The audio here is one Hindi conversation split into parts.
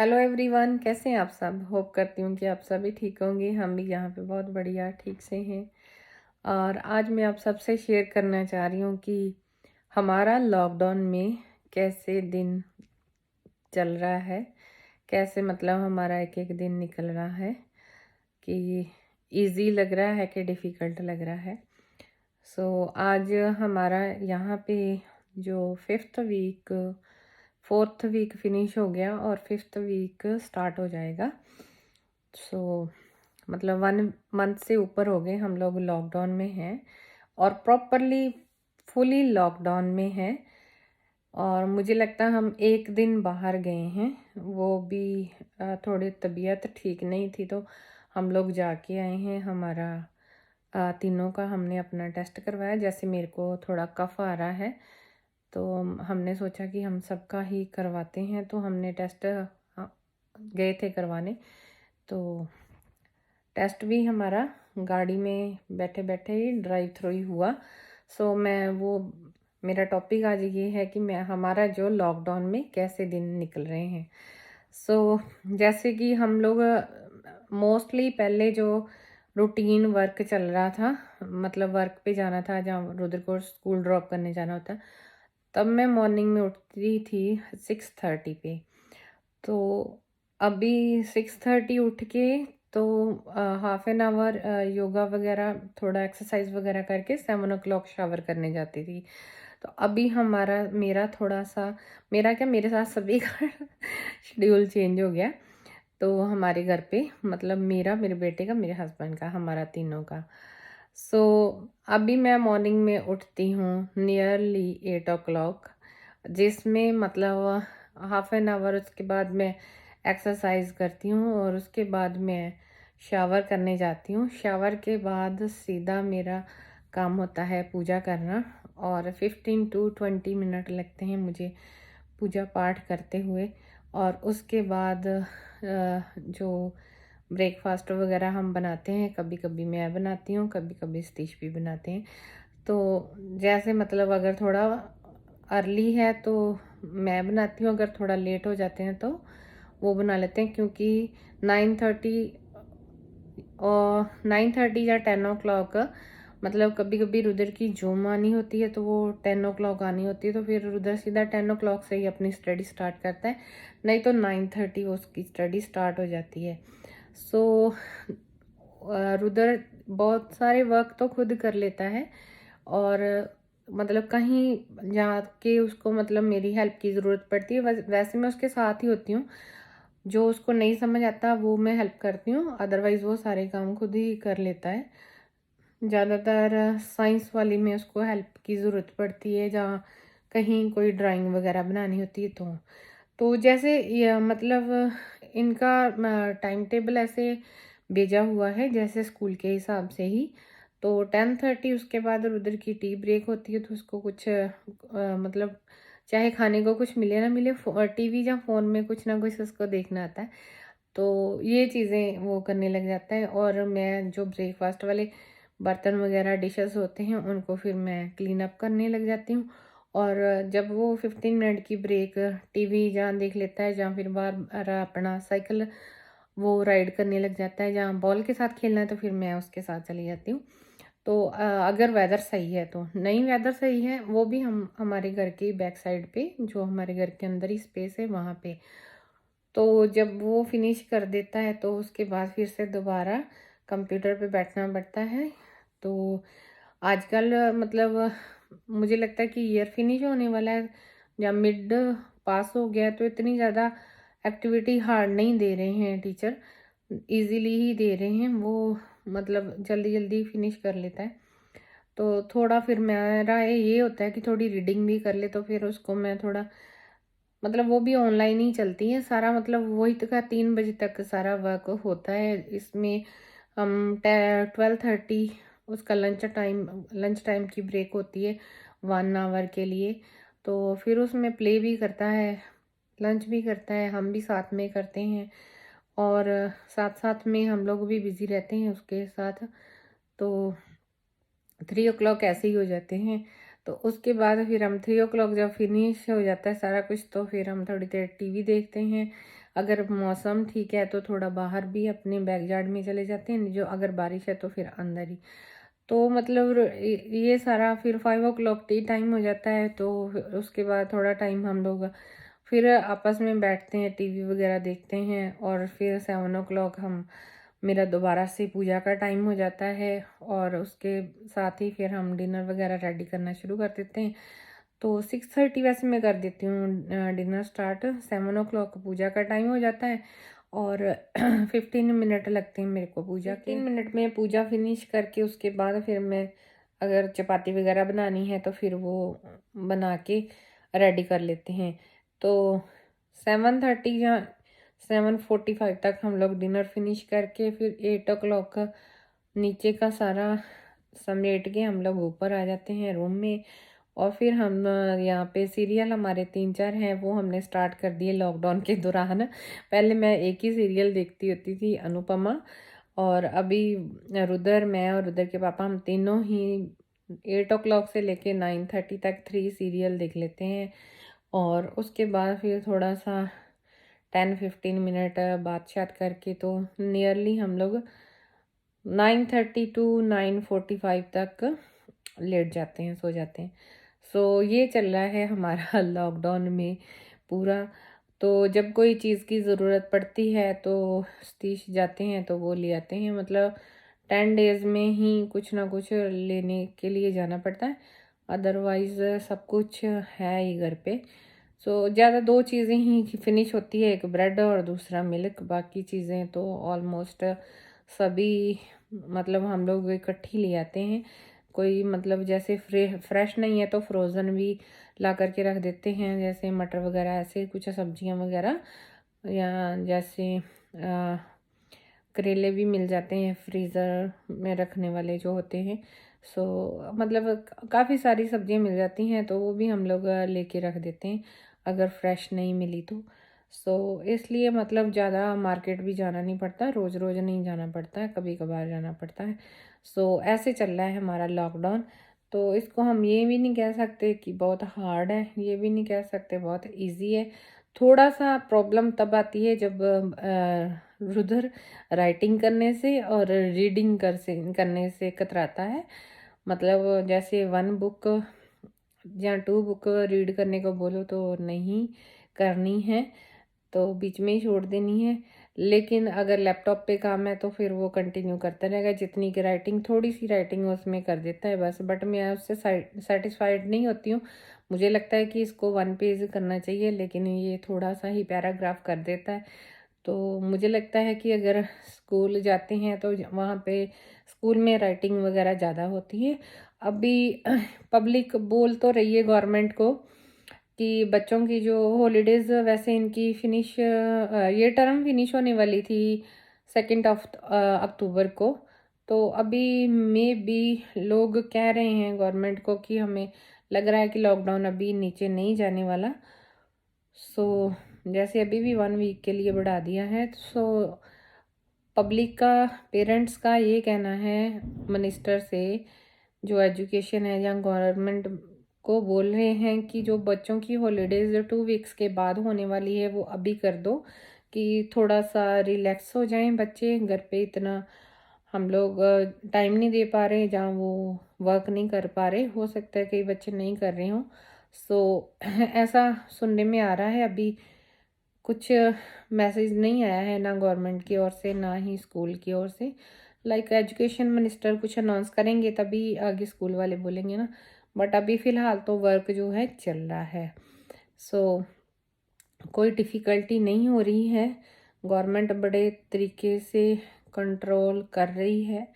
हेलो एवरीवन, कैसे हैं आप सब। होप करती हूँ कि आप सभी ठीक होंगे। हम भी यहाँ पे बहुत बढ़िया ठीक से हैं। और आज मैं आप सबसे शेयर करना चाह रही हूँ कि हमारा लॉकडाउन में कैसे दिन चल रहा है, कैसे मतलब हमारा एक एक दिन निकल रहा है, कि इजी लग रहा है कि डिफ़िकल्ट लग रहा है। आज हमारा यहाँ पे जो फोर्थ वीक फिनिश हो गया और फिफ्थ वीक स्टार्ट हो जाएगा। मतलब 1 मंथ से ऊपर हो गए हम लोग लॉकडाउन में हैं और प्रॉपरली फुली लॉकडाउन में हैं। और मुझे लगता है हम एक दिन बाहर गए हैं, वो भी थोड़ी तबीयत ठीक नहीं थी तो हम लोग जाके आए हैं। हमारा तीनों का हमने अपना टेस्ट करवाया। जैसे मेरे को थोड़ा कफ़ आ रहा है तो हमने सोचा कि हम सबका ही करवाते हैं, तो हमने टेस्ट गए थे करवाने। तो टेस्ट भी हमारा गाड़ी में बैठे बैठे ही ड्राइव थ्रू ही हुआ। मेरा टॉपिक आज ये है कि हमारा जो लॉकडाउन में कैसे दिन निकल रहे हैं। जैसे कि हम लोग मोस्टली पहले जो रूटीन वर्क चल रहा था, मतलब वर्क पे जाना था जहाँ रुद्र को स्कूल ड्रॉप करने जाना होता, तब मैं मॉर्निंग में उठती थी 6:30 पे। तो अभी 6:30 उठ के तो हाफ एन आवर योगा वगैरह थोड़ा एक्सरसाइज वगैरह करके 7 o'clock शावर करने जाती थी। तो अभी मेरा थोड़ा सा, मेरा क्या, मेरे साथ सभी का शेड्यूल चेंज हो गया। तो हमारे घर पे मतलब मेरे बेटे का, मेरे हस्बैंड का, हमारा तीनों का। अभी मैं मॉर्निंग में उठती हूँ नियरली 8 o'clock, जिसमें मतलब हाफ एन आवर उसके बाद मैं एक्सरसाइज करती हूँ और उसके बाद मैं शावर करने जाती हूँ। शावर के बाद सीधा मेरा काम होता है पूजा करना, और 15 to 20 मिनट लगते हैं मुझे पूजा पाठ करते हुए। और उसके बाद जो ब्रेकफास्ट वगैरह हम बनाते हैं, कभी कभी मैं बनाती हूँ, कभी कभी सतीश भी बनाते हैं। तो जैसे मतलब अगर थोड़ा अर्ली है तो मैं बनाती हूँ, अगर थोड़ा लेट हो जाते हैं तो वो बना लेते हैं, क्योंकि 9:30 और 9:30 या 10 o'clock, मतलब कभी कभी रुद्र की जूम आनी होती है तो वो 10 o'clock आनी होती है, तो फिर रुद्र सीधा 10 o'clock से ही अपनी स्टडी स्टार्ट करता है, नहीं तो 9:30 उसकी स्टडी स्टार्ट हो जाती है। रुद्र बहुत सारे वर्क तो खुद कर लेता है, और मतलब कहीं जाके उसको मतलब मेरी हेल्प की ज़रूरत पड़ती है, वैसे मैं उसके साथ ही होती हूँ। जो उसको नहीं समझ आता वो मैं हेल्प करती हूँ, अदरवाइज़ वो सारे काम खुद ही कर लेता है। ज़्यादातर साइंस वाली में उसको हेल्प की ज़रूरत पड़ती है, जहाँ कहीं कोई ड्राइंग वगैरह बनानी होती है तो जैसे ये मतलब इनका टाइम टेबल ऐसे भेजा हुआ है जैसे स्कूल के हिसाब से ही। तो 10:30 उसके बाद रुद्र की टी ब्रेक होती है, तो उसको कुछ मतलब चाहे खाने को कुछ मिले ना मिले, टीवी या फ़ोन में कुछ ना कुछ उसको देखना आता है, तो ये चीज़ें वो करने लग जाता है। और मैं जो ब्रेकफास्ट वाले बर्तन वगैरह डिशेस होते हैं उनको फिर मैं क्लीन अप करने लग जाती हूँ। और जब वो 15 मिनट की ब्रेक टीवी जहाँ देख लेता है, जहाँ फिर बार अपना साइकिल वो राइड करने लग जाता है, जहाँ बॉल के साथ खेलना है तो फिर मैं उसके साथ चली जाती हूँ। तो अगर वेदर सही है तो, नहीं वेदर सही है वो भी हम हमारे घर के बैक साइड पे, जो हमारे घर के अंदर ही स्पेस है वहाँ पे, तो जब वो फिनिश कर देता है तो उसके बाद फिर से दोबारा कंप्यूटर पे बैठना पड़ता है। तो आजकल मतलब मुझे लगता है कि ईयर फिनिश होने वाला है, जब मिड पास हो गया तो इतनी ज़्यादा एक्टिविटी हार्ड नहीं दे रहे हैं टीचर, इजीली ही दे रहे हैं वो, मतलब जल्दी जल्दी फिनिश कर लेता है। तो थोड़ा फिर मेरा ये होता है कि थोड़ी रीडिंग भी कर ले, तो फिर उसको मैं थोड़ा, मतलब वो भी ऑनलाइन ही चलती है सारा, मतलब वही तक 3 बजे तक सारा वर्क होता है। इसमें हम 12:30 उसका लंच टाइम की ब्रेक होती है 1 आवर के लिए। तो फिर उसमें प्ले भी करता है, लंच भी करता है, हम भी साथ में करते हैं, और साथ साथ में हम लोग भी बिज़ी रहते हैं उसके साथ। तो 3 o'clock ऐसे ही हो जाते हैं। तो उसके बाद फिर हम 3 o'clock जब फिनिश हो जाता है सारा कुछ, तो फिर हम थोड़ी देर टीवी देखते हैं, अगर मौसम ठीक है तो थोड़ा बाहर भी अपने बैकयार्ड में चले जाते हैं, जो अगर बारिश है तो फिर अंदर ही। तो मतलब ये सारा फिर 5 o'clock टी टाइम हो जाता है, तो उसके बाद थोड़ा टाइम हम लोग फिर आपस में बैठते हैं, टीवी वगैरह देखते हैं, और फिर 7 o'clock मेरा दोबारा से पूजा का टाइम हो जाता है, और उसके साथ ही फिर हम डिनर वगैरह रेडी करना शुरू कर देते हैं। तो 6:30 वैसे मैं कर देती हूँ डिनर स्टार्ट। 7 o'clock पूजा का टाइम हो जाता है, और 15 मिनट लगते हैं मेरे को पूजा के। 15 मिनट में पूजा फिनिश करके उसके बाद फिर मैं अगर चपाती वगैरह बनानी है तो फिर वो बना के रेडी कर लेते हैं। तो 7:30 या 7:45 तक हम लोग डिनर फिनिश करके फिर 8 o'clock नीचे का सारा समेट के हम लोग ऊपर आ जाते हैं रूम में। और फिर हम यहाँ पे सीरियल हमारे 3-4 हैं, वो हमने स्टार्ट कर दिए लॉकडाउन के दौरान। पहले मैं एक ही सीरियल देखती होती थी, अनुपमा, और अभी रुद्र, मैं और रुद्र के पापा, हम तीनों ही 8 o'clock से लेके 9:30 तक 3 सीरियल देख लेते हैं। और उसके बाद फिर थोड़ा सा 10-15 मिनट बात शात करके तो नियरली हम लोग 9:30 टू 9:45 तक लेट जाते हैं, सो जाते हैं। सो ये चल रहा है हमारा लॉकडाउन में पूरा। तो जब कोई चीज़ की ज़रूरत पड़ती है तो सतीश जाते हैं तो वो ले आते हैं, मतलब 10 days में ही कुछ ना कुछ लेने के लिए जाना पड़ता है, अदरवाइज़ सब कुछ है ही घर पे। सो ज़्यादा 2 चीज़ें ही फिनिश होती है, एक ब्रेड और दूसरा मिल्क, बाकी चीज़ें तो ऑलमोस्ट सभी मतलब हम लोग इकट्ठी ले आते हैं। कोई मतलब जैसे फ्रेश नहीं है तो फ्रोज़न भी ला करके रख देते हैं, जैसे मटर वगैरह, ऐसे कुछ सब्जियां वगैरह, या जैसे करेले भी मिल जाते हैं फ्रीज़र में रखने वाले जो होते हैं। सो मतलब काफ़ी सारी सब्जियां मिल जाती हैं, तो वो भी हम लोग लेके रख देते हैं अगर फ्रेश नहीं मिली तो। सो इसलिए मतलब ज़्यादा मार्केट भी जाना नहीं पड़ता, रोज़ रोज़ नहीं जाना पड़ता है, कभी कभार जाना पड़ता है। सो ऐसे चल रहा है हमारा लॉकडाउन। तो इसको हम ये भी नहीं कह सकते कि बहुत हार्ड है, ये भी नहीं कह सकते बहुत इजी है। थोड़ा सा प्रॉब्लम तब आती है जब रुधिर राइटिंग करने से और रीडिंग करने से कतराता है। मतलब जैसे 1 बुक या 2 बुक रीड करने को बोलो तो नहीं करनी है, तो बीच में ही छोड़ देनी है। लेकिन अगर लैपटॉप पे काम है तो फिर वो कंटिन्यू करता रहेगा, जितनी की राइटिंग, थोड़ी सी राइटिंग उसमें कर देता है बस। बट मैं उससे सेटिस्फाइड नहीं होती हूँ, मुझे लगता है कि इसको 1 पेज करना चाहिए, लेकिन ये थोड़ा सा ही पैराग्राफ कर देता है। तो मुझे लगता है कि अगर स्कूल जाते हैं तो वहाँ पे स्कूल में राइटिंग वगैरह ज़्यादा होती है। अभी पब्लिक बोल तो रही है गवर्नमेंट को कि बच्चों की जो हॉलीडेज़, वैसे इनकी फिनिश, ये टर्म फिनिश होने वाली थी 2 अक्टूबर को। तो अभी में भी लोग कह रहे हैं गवर्नमेंट को कि हमें लग रहा है कि लॉकडाउन अभी नीचे नहीं जाने वाला। सो जैसे अभी भी 1 वीक के लिए बढ़ा दिया है। सो पब्लिक का, पेरेंट्स का ये कहना है मिनिस्टर से, जो एजुकेशन है या गवर्नमेंट को बोल रहे हैं कि जो बच्चों की हॉलीडेज 2 वीक्स के बाद होने वाली है वो अभी कर दो, कि थोड़ा सा रिलैक्स हो जाएं बच्चे। घर पे इतना हम लोग टाइम नहीं दे पा रहे, जहाँ वो वर्क नहीं कर पा रहे, हो सकता है कई बच्चे नहीं कर रहे हों। सो ऐसा सुनने में आ रहा है। अभी कुछ मैसेज नहीं आया है, ना गवर्नमेंट की ओर से ना ही स्कूल की ओर से। लाइक एजुकेशन मिनिस्टर कुछ अनाउंस करेंगे तभी आगे स्कूल वाले बोलेंगे ना। बट अभी फ़िलहाल तो वर्क जो है चल रहा है। सो कोई डिफ़िकल्टी नहीं हो रही है, गवर्नमेंट बड़े तरीके से कंट्रोल कर रही है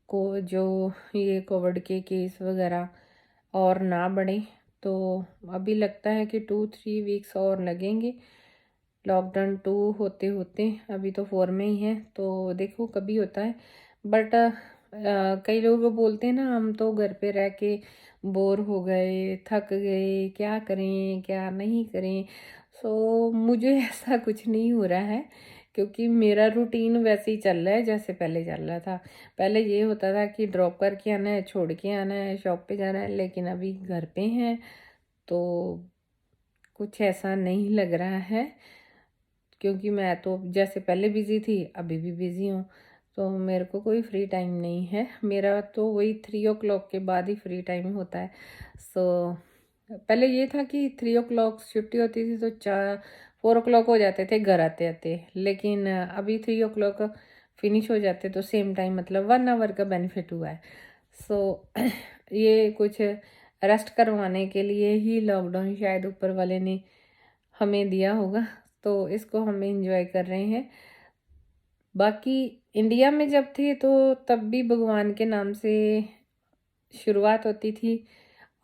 को, जो ये कोविड के केस वगैरह और ना बढ़े। तो अभी लगता है कि 2-3 वीक्स और लगेंगे लॉकडाउन 2 होते होते। अभी तो 4 में ही है, तो देखो कभी होता है। बट कई लोग बोलते हैं ना, हम तो घर पे रह के बोर हो गए, थक गए, क्या करें क्या नहीं करें। सो मुझे ऐसा कुछ नहीं हो रहा है, क्योंकि मेरा रूटीन वैसे ही चल रहा है जैसे पहले चल रहा था। पहले ये होता था कि ड्रॉप करके आना है, छोड़ के आना है, शॉप पे जाना है, लेकिन अभी घर पे हैं तो कुछ ऐसा नहीं लग रहा है, क्योंकि मैं तो जैसे पहले बिज़ी थी अभी भी बिज़ी हूँ, तो मेरे को कोई फ्री टाइम नहीं है। मेरा तो वही 3 o'clock के बाद ही फ्री टाइम होता है। सो पहले ये था कि 3 o'clock छुट्टी होती थी तो 4 o'clock हो जाते थे घर आते आते, लेकिन अभी 3 o'clock फिनिश हो जाते तो सेम टाइम मतलब 1 hour का बेनिफिट हुआ है। सो ये कुछ रेस्ट करवाने के लिए ही लॉकडाउन शायद ऊपर वाले ने हमें दिया होगा, तो इसको हम एंजॉय कर रहे हैं। बाकी इंडिया में जब थे तो तब भी भगवान के नाम से शुरुआत होती थी,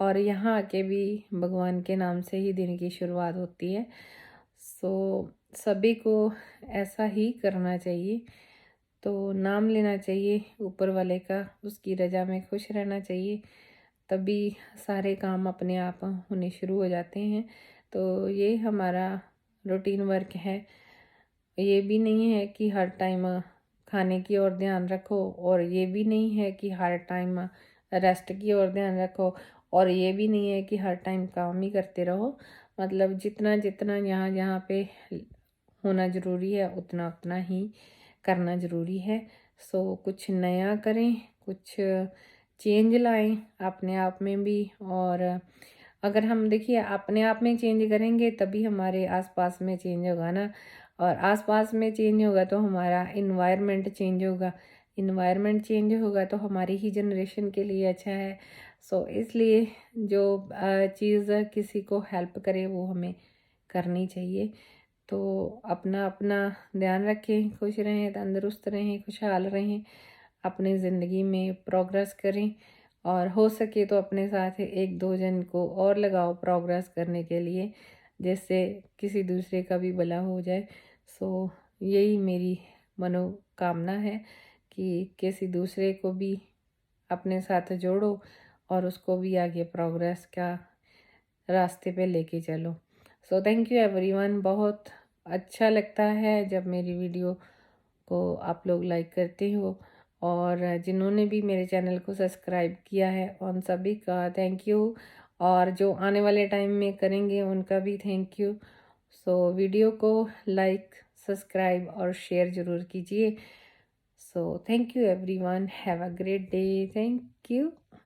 और यहाँ आके भी भगवान के नाम से ही दिन की शुरुआत होती है। सो सभी को ऐसा ही करना चाहिए, तो नाम लेना चाहिए ऊपर वाले का, उसकी रज़ा में खुश रहना चाहिए, तभी सारे काम अपने आप होने शुरू हो जाते हैं। तो ये हमारा रूटीन वर्क है। ये भी नहीं है कि हर टाइम खाने की ओर ध्यान रखो, और ये भी नहीं है कि हर टाइम रेस्ट की ओर ध्यान रखो, और ये भी नहीं है कि हर टाइम काम ही करते रहो। मतलब जितना जितना यहाँ जहाँ पे होना ज़रूरी है उतना उतना ही करना ज़रूरी है। सो कुछ नया करें, कुछ चेंज लाएं अपने आप में भी, और अगर हम देखिए अपने आप में चेंज करेंगे तभी हमारे आसपास में चेंज होगा ना, और आसपास में चेंज होगा तो हमारा इन्वायरमेंट चेंज होगा, इन्वायरमेंट चेंज होगा तो हमारी ही जनरेशन के लिए अच्छा है। सो इसलिए जो चीज़ किसी को हेल्प करे वो हमें करनी चाहिए। तो अपना अपना ध्यान रखें, खुश रहें, तंदुरुस्त रहें, खुशहाल रहें, अपनी ज़िंदगी में प्रोग्रेस करें, और हो सके तो अपने साथ 1-2 जन को और लगाओ प्रोग्रेस करने के लिए, जिससे किसी दूसरे का भी भला हो जाए। सो यही मेरी मनोकामना है कि किसी दूसरे को भी अपने साथ जोड़ो और उसको भी आगे प्रोग्रेस का रास्ते पे लेके चलो। So thank you everyone. बहुत अच्छा लगता है जब मेरी वीडियो को आप लोग लाइक करते हो, और जिन्होंने भी मेरे चैनल को सब्सक्राइब किया है उन सभी का थैंक यू, और जो आने वाले टाइम में करेंगे उनका भी थैंक यू। सो वीडियो को लाइक, सब्सक्राइब और शेयर ज़रूर कीजिए। So thank you everyone, have a great day, thank you.